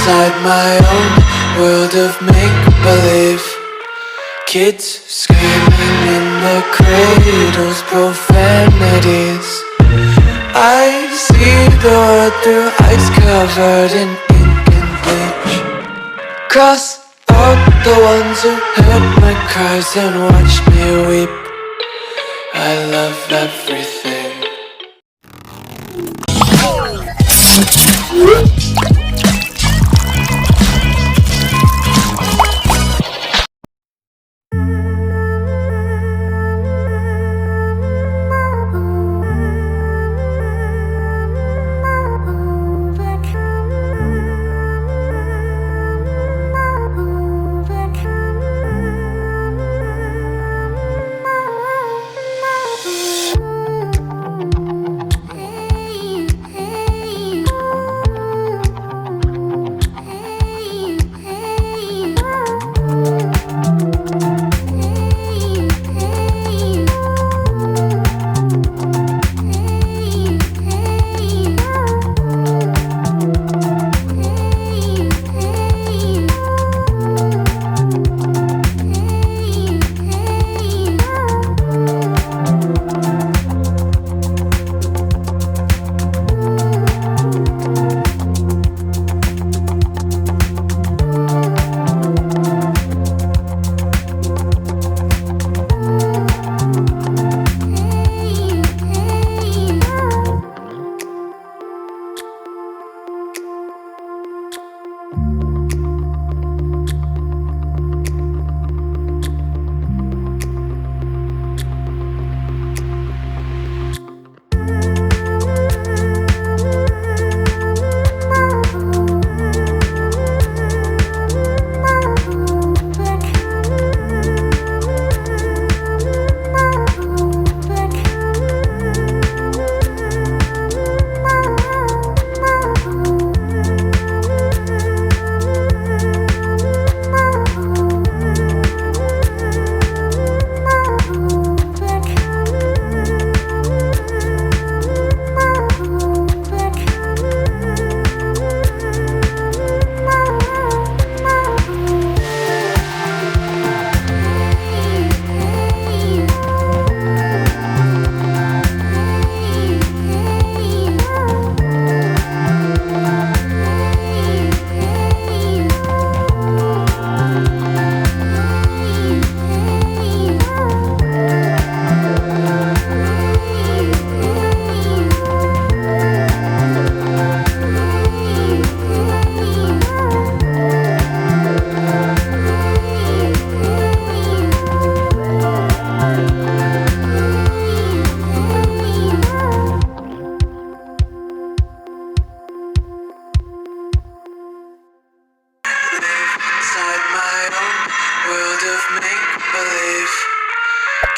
inside my own world of make-believe. Kids screaming in the cradles, profanities. I see the world through ice covered in ink and bleach. Cross out the ones who heard my cries and watched me weep. I love everything.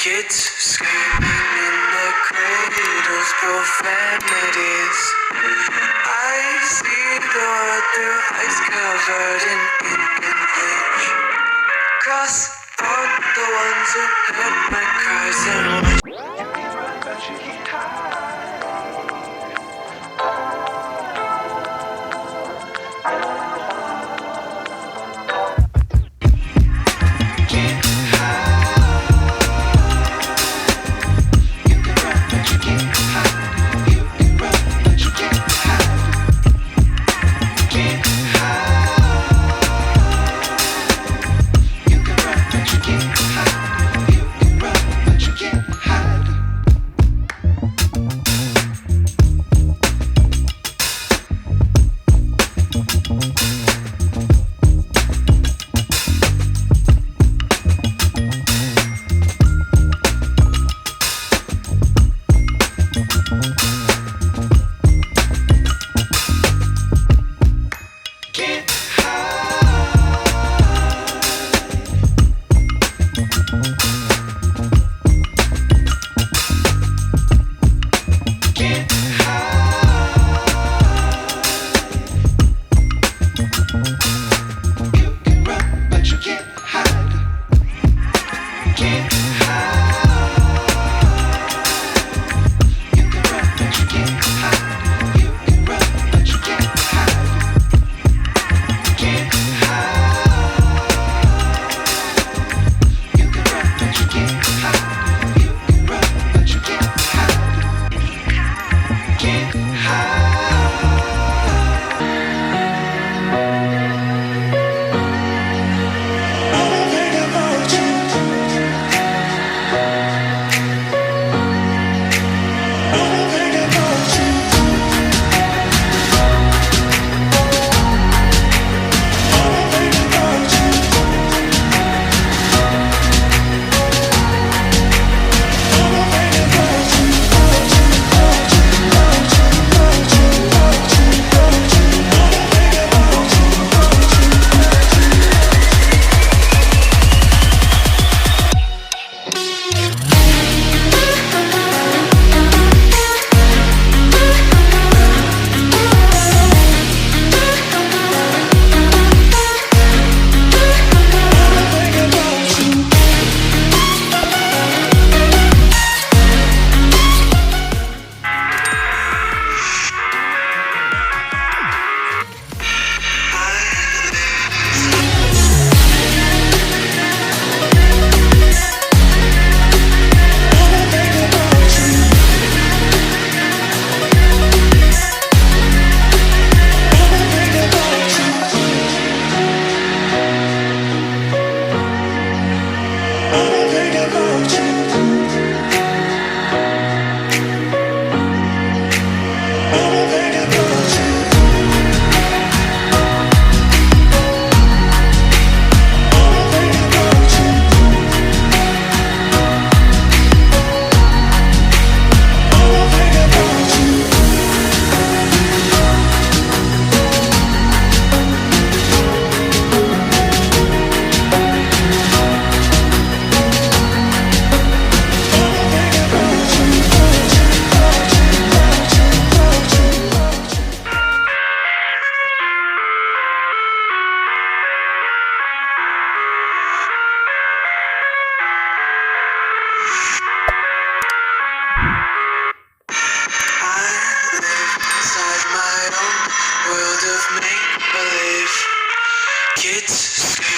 Kids screaming in the cradles, profanities. I see the world through ice covered in ink and bleach. Cross out the ones who heard my cries and watched. Kids screaming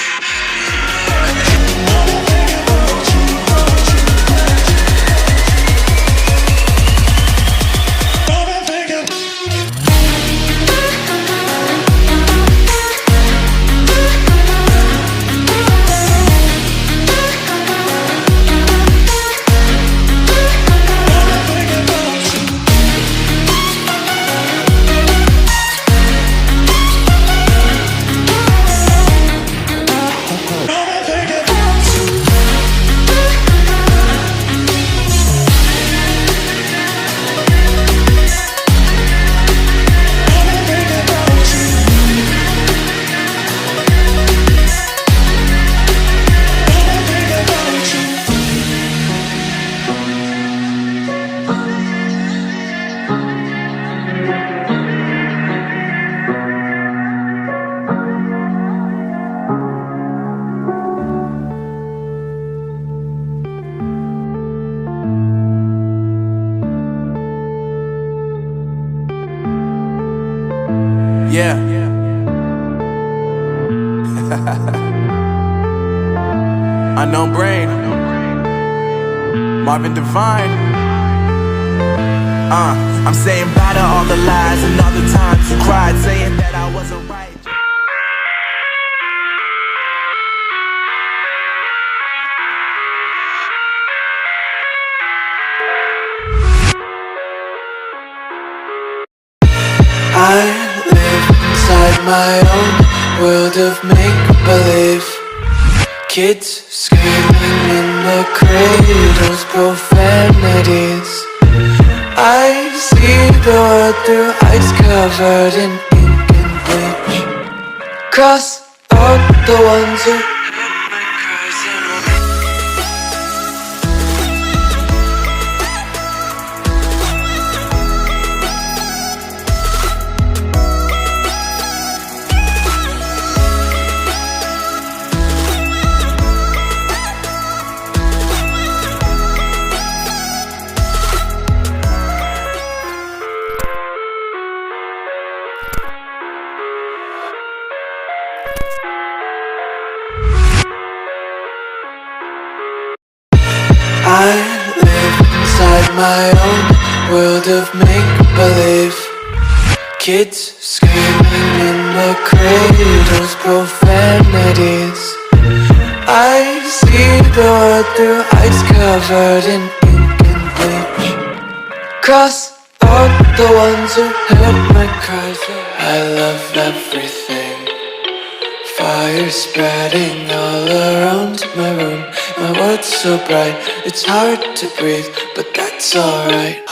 Yeah. Unknown Brain, Marvin Divine. I'm saying bye to all the lies and all the times you cried, saying that I wasn't right. I live inside my own world of make-believe. Kids screaming in the cradles, profanities. I see the world through eyes covered in ink and bleach. Cross out the ones who heard my cries and I live inside my own world of make-believe. Kids screaming in the cradles, profanities. I see the world through eyes covered in ink and bleach. Cross out the ones who heard my cries. I love everything. Fire spreading all around my room. My world's so bright, it's hard to breathe, but that's alright.